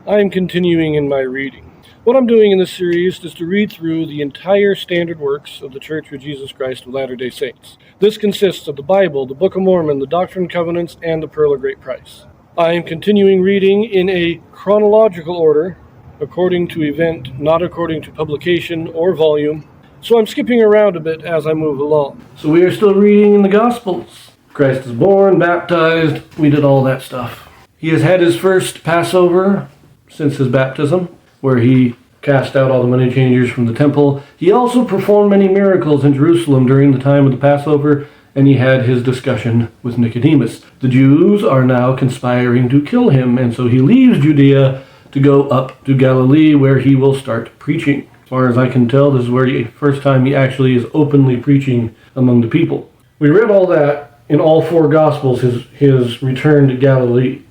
I am continuing in my reading. What I'm doing in this series is to read through the entire standard works of the Church of Jesus Christ of Latter-day Saints. This consists of the Bible, the Book of Mormon, the Doctrine and Covenants, and the Pearl of Great Price. I am continuing reading in a chronological order, according to event, not according to publication or volume, so I'm skipping around a bit as I move along. So we are still reading in the Gospels. Christ is born, baptized, we did all that stuff. He has had his first Passover since his baptism, where he cast out all the money changers from the temple. He also performed many miracles in Jerusalem during the time of the Passover, and he had his discussion with Nicodemus. The Jews are now conspiring to kill him, and so he leaves Judea to go up to Galilee, where he will start preaching. As far as I can tell, this is where the first time he actually is openly preaching among the people. We read all that in all four Gospels, his return to Galilee.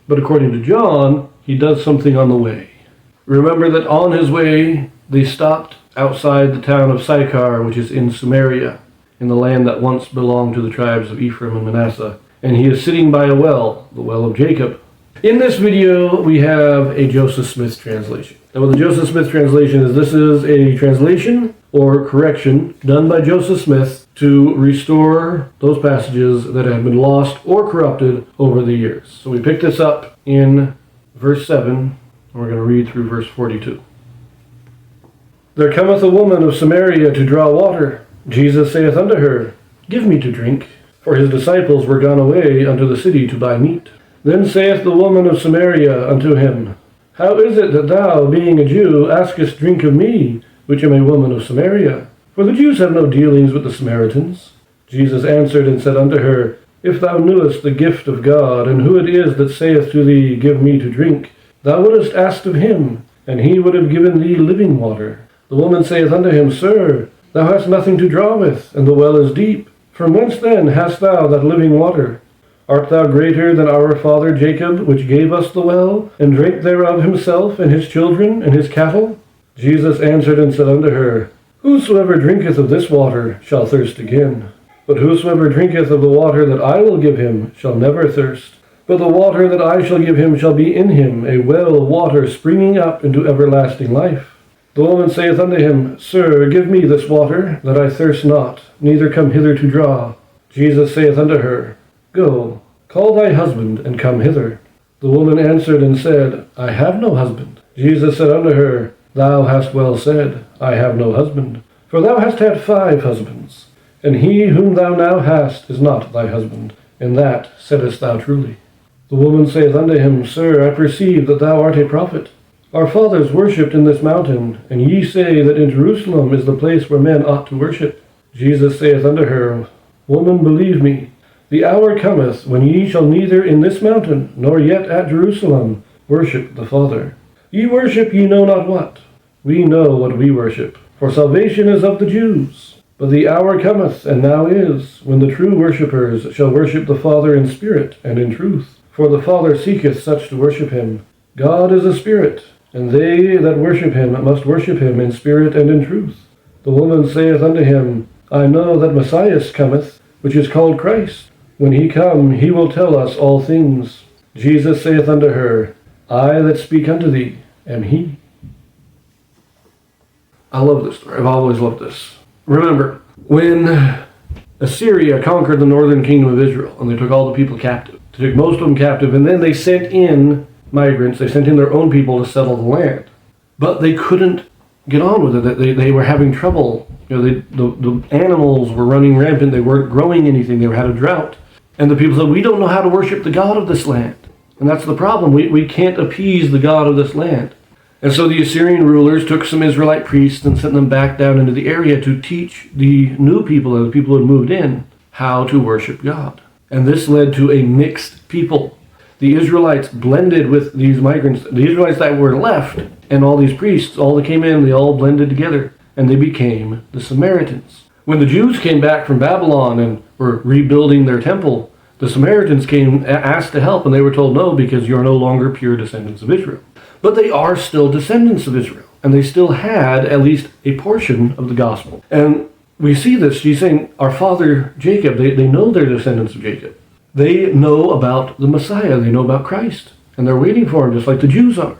But according to John, he does something on the way. Remember that on his way, they stopped outside the town of Sychar, which is in Samaria, in the land that once belonged to the tribes of Ephraim and Manasseh. And he is sitting by a well, the well of Jacob. In this video, we have a Joseph Smith translation. Now, what the Joseph Smith translation is, this is a translation or correction done by Joseph Smith to restore those passages that have been lost or corrupted over the years. So we pick this up in verse 7, and we're going to read through verse 42. There cometh a woman of Samaria to draw water. Jesus saith unto her, Give me to drink. For his disciples were gone away unto the city to buy meat. Then saith the woman of Samaria unto him, How is it that thou, being a Jew, askest drink of me, which am a woman of Samaria? For the Jews have no dealings with the Samaritans. Jesus answered and said unto her, If thou knewest the gift of God, and who it is that saith to thee, Give me to drink, thou wouldest asked of him, and he would have given thee living water. The woman saith unto him, Sir, thou hast nothing to draw with, and the well is deep. From whence then hast thou that living water? Art thou greater than our father Jacob, which gave us the well, and drank thereof himself, and his children, and his cattle? Jesus answered and said unto her, Whosoever drinketh of this water shall thirst again. But whosoever drinketh of the water that I will give him shall never thirst. But the water that I shall give him shall be in him a well of water springing up into everlasting life. The woman saith unto him, Sir, give me this water, that I thirst not, neither come hither to draw. Jesus saith unto her, Go, call thy husband, and come hither. The woman answered and said, I have no husband. Jesus said unto her, Thou hast well said, I have no husband. For thou hast had 5 husbands, and he whom thou now hast is not thy husband. In that saidst thou truly. The woman saith unto him, Sir, I perceive that thou art a prophet. Our fathers worshipped in this mountain, and ye say that in Jerusalem is the place where men ought to worship. Jesus saith unto her, Woman, believe me, the hour cometh when ye shall neither in this mountain, nor yet at Jerusalem, worship the Father. Ye worship ye know not what. We know what we worship, for salvation is of the Jews. But the hour cometh, and now is, when the true worshippers shall worship the Father in spirit and in truth. For the Father seeketh such to worship him. God is a spirit, and they that worship him must worship him in spirit and in truth. The woman saith unto him, I know that Messiah cometh, which is called Christ. When he come, he will tell us all things. Jesus saith unto her, I that speak unto thee am he. I love this story. I've always loved this. Remember, when Assyria conquered the northern kingdom of Israel, and they took all the people captive, they took most of them captive, and then they sent in migrants, they sent in their own people to settle the land. But they couldn't get on with it. They were having trouble. The animals were running rampant. They weren't growing anything. They had a drought. And the people said, we don't know how to worship the God of this land. And that's the problem. We can't appease the God of this land. And so the Assyrian rulers took some Israelite priests and sent them back down into the area to teach the new people, the people who had moved in, how to worship God. And this led to a mixed people. The Israelites blended with these migrants. The Israelites that were left and all these priests, all that came in, they all blended together. And they became the Samaritans. When the Jews came back from Babylon and were rebuilding their temple, the Samaritans came, asked to help, and they were told no, because you're no longer pure descendants of Israel. But they are still descendants of Israel, and they still had at least a portion of the gospel. And we see this. She's saying, our father Jacob, they know they're descendants of Jacob. They know about the Messiah. They know about Christ. And they're waiting for him, just like the Jews are.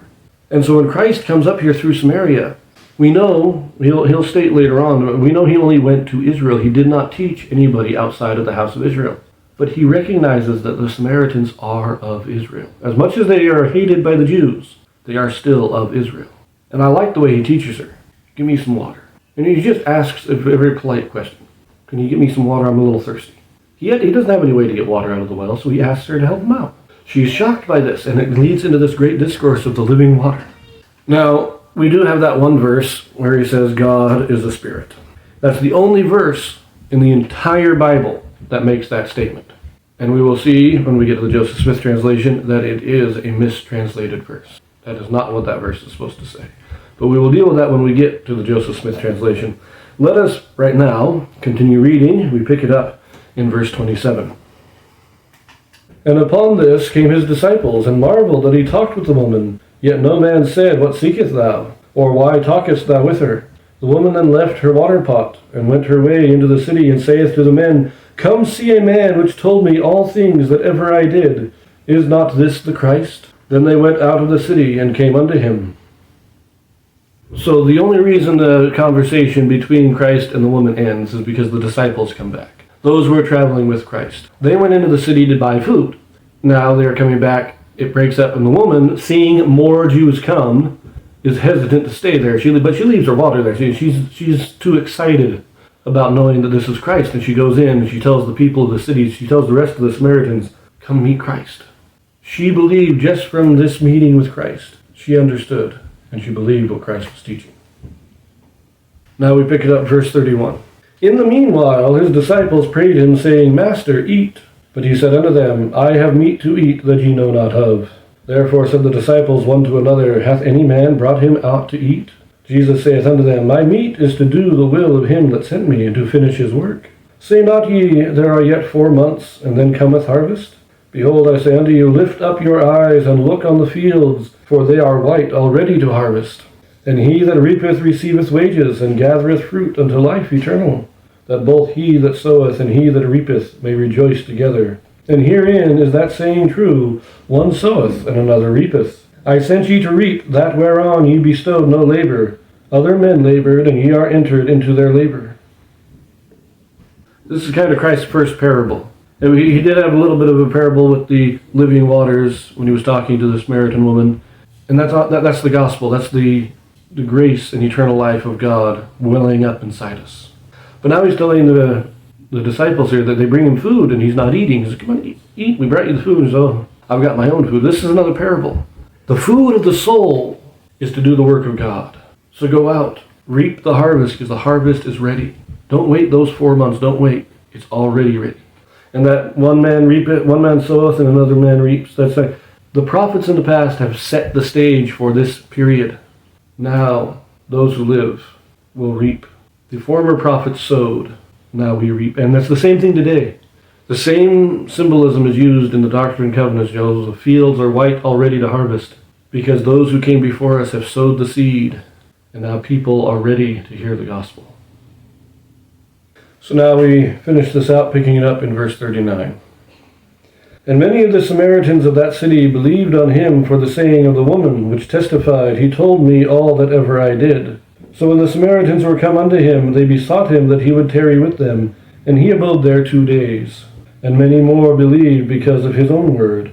And so when Christ comes up here through Samaria, we know, he'll state later on, we know he only went to Israel. He did not teach anybody outside of the house of Israel. But he recognizes that the Samaritans are of Israel. As much as they are hated by the Jews, they are still of Israel. And I like the way he teaches her. Give me some water. And he just asks a very polite question. Can you get me some water? I'm a little thirsty. He doesn't have any way to get water out of the well, so he asks her to help him out. She's shocked by this, and it leads into this great discourse of the living water. Now, we do have that one verse where he says God is a spirit. That's the only verse in the entire Bible that makes that statement. And we will see when we get to the Joseph Smith translation that it is a mistranslated verse. That is not what that verse is supposed to say. But we will deal with that when we get to the Joseph Smith translation. Let us, right now, continue reading. We pick it up in verse 27. And upon this came his disciples, and marveled that he talked with the woman. Yet no man said, What seekest thou? Or why talkest thou with her? The woman then left her water pot, and went her way into the city, and saith to the men, Come see a man which told me all things that ever I did. Is not this the Christ? Then they went out of the city, and came unto him. So the only reason the conversation between Christ and the woman ends is because the disciples come back. Those who are traveling with Christ. They went into the city to buy food. Now they're coming back. It breaks up, and the woman, seeing more Jews come, is hesitant to stay there. But she leaves her water there. She's too excited about knowing that this is Christ, and she goes in and she tells the people of the city, she tells the rest of the Samaritans, come meet Christ. She believed just from this meeting with Christ. She understood, and she believed what Christ was teaching. Now we pick it up, verse 31. In the meanwhile his disciples prayed him, saying, Master, eat. But he said unto them, I have meat to eat that ye know not of. Therefore said the disciples one to another, Hath any man brought him out to eat? Jesus saith unto them, My meat is to do the will of him that sent me, and to finish his work. Say not ye, There are yet 4 months, and then cometh harvest? Behold, I say unto you, Lift up your eyes, and look on the fields, for they are white already to harvest. And he that reapeth receiveth wages, and gathereth fruit unto life eternal, that both he that soweth and he that reapeth may rejoice together. And herein is that saying true, One soweth, and another reapeth. I sent ye to reap that whereon ye bestowed no labor. Other men labored, and ye are entered into their labor. This is kind of Christ's first parable. And he did have a little bit of a parable with the living waters when he was talking to the Samaritan woman. And that's the gospel. That's the grace and eternal life of God welling up inside us. But now he's telling the disciples here that they bring him food, and he's not eating. He says, come on, eat. We brought you the food. So I've got my own food. This is another parable. The food of the soul is to do the work of God. So go out, reap the harvest, because the harvest is ready. Don't wait those 4 months. Don't wait. It's already ready. And that one man reapeth, one man soweth, and another man reaps. That's like, the prophets in the past have set the stage for this period. Now, those who live will reap. The former prophets sowed, now we reap. And that's the same thing today. The same symbolism is used in the Doctrine and Covenants. The fields are white already to harvest, because those who came before us have sowed the seed, and now people are ready to hear the gospel. So now we finish this out, picking it up in verse 39. And many of the Samaritans of that city believed on him for the saying of the woman, which testified, He told me all that ever I did. So when the Samaritans were come unto him, they besought him that he would tarry with them, and he abode there 2 days. And many more believed because of his own word,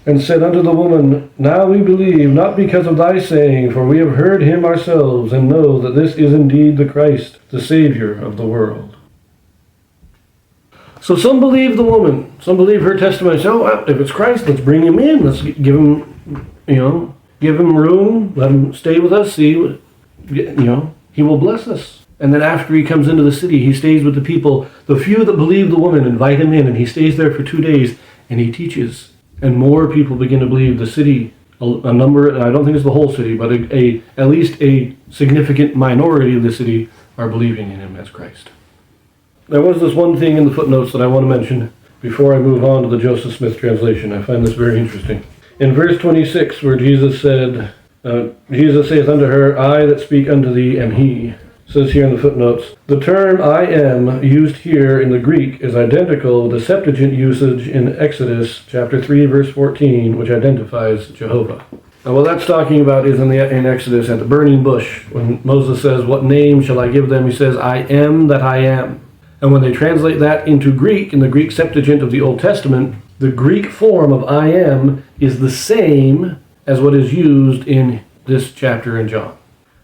and said unto the woman, Now we believe, not because of thy saying, for we have heard him ourselves, and know that this is indeed the Christ, the Savior of the world. So some believe the woman, some believe her testimony. So well, if it's Christ, let's bring him in. Let's give him, give him room. Let him stay with us. See, he will bless us. And then after he comes into the city, he stays with the people. The few that believe the woman invite him in, and he stays there for 2 days, and he teaches. And more people begin to believe. The city, a number, I don't think it's the whole city, but at least a significant minority of the city are believing in him as Christ. There was this one thing in the footnotes that I want to mention before I move on to the Joseph Smith translation. I find this very interesting. In verse 26, where Jesus said, Jesus saith unto her, I that speak unto thee am he. It says here in the footnotes, the term I am used here in the Greek is identical with the Septuagint usage in Exodus chapter 3, verse 14, which identifies Jehovah. Now, what that's talking about is in Exodus at the burning bush, when Moses says, "What name shall I give them?" He says, "I am that I am." And when they translate that into Greek, in the Greek Septuagint of the Old Testament, the Greek form of I am is the same as what is used in this chapter in John.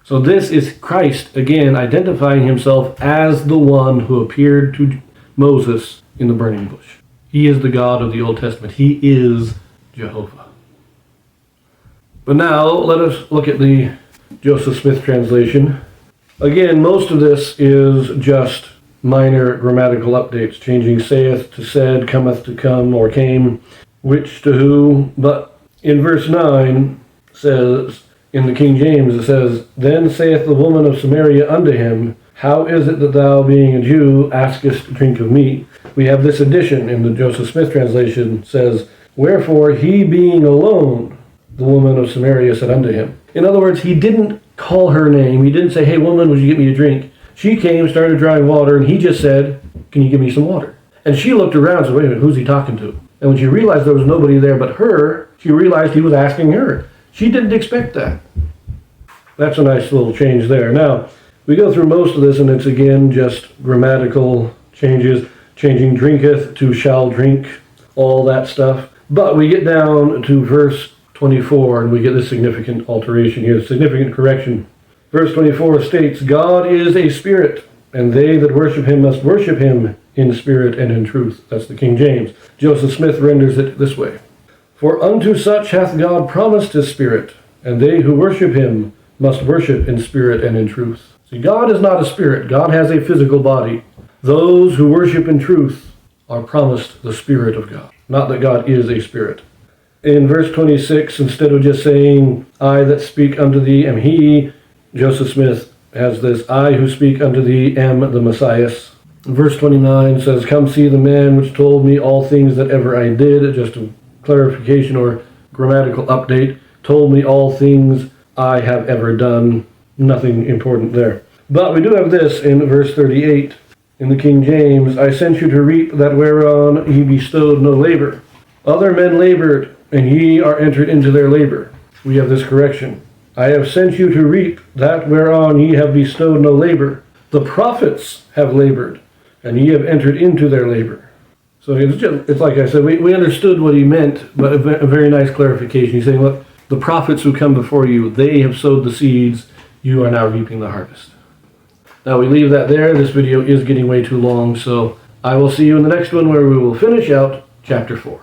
So this is Christ, again, identifying himself as the one who appeared to Moses in the burning bush. He is the God of the Old Testament. He is Jehovah. But now, let us look at the Joseph Smith translation. Again, most of this is just minor grammatical updates, changing saith to said, cometh to come, or came, which to who. But in verse 9 says, in the King James, it says, "Then saith the woman of Samaria unto him, How is it that thou, being a Jew, askest drink of me?" We have this addition in the Joseph Smith translation, says, "Wherefore he being alone, the woman of Samaria said unto him." In other words, he didn't call her name. He didn't say, "Hey woman, would you get me a drink?" She came, started drawing water, and he just said, "Can you give me some water?" And she looked around and said, "Wait a minute, who's he talking to?" And when she realized there was nobody there but her, she realized he was asking her. She didn't expect that. That's a nice little change there. Now, we go through most of this, and it's again just grammatical changes, changing drinketh to shall drink, all that stuff. But we get down to verse 24, and we get this significant alteration here, significant correction. Verse 24 states, "God is a spirit, and they that worship him must worship him in spirit and in truth." That's the King James. Joseph Smith renders it this way. "For unto such hath God promised his spirit, and they who worship him must worship in spirit and in truth." See, God is not a spirit. God has a physical body. Those who worship in truth are promised the Spirit of God, not that God is a spirit. In verse 26, instead of just saying, "I that speak unto thee am he," Joseph Smith has this, "I who speak unto thee am the Messiah." Verse 29 says, "Come see the man which told me all things that ever I did." Just a clarification or grammatical update. Told me all things I have ever done. Nothing important there. But we do have this in verse 38 in the King James, "I sent you to reap that whereon ye bestowed no labor. Other men labored, and ye are entered into their labor." We have this correction. "I have sent you to reap that whereon ye have bestowed no labor. The prophets have labored, and ye have entered into their labor." So it's like I said, we understood what he meant, but a very nice clarification. He's saying, look, the prophets who come before you, they have sowed the seeds. You are now reaping the harvest. Now we leave that there. This video is getting way too long, so I will see you in the next one where we will finish out chapter 4.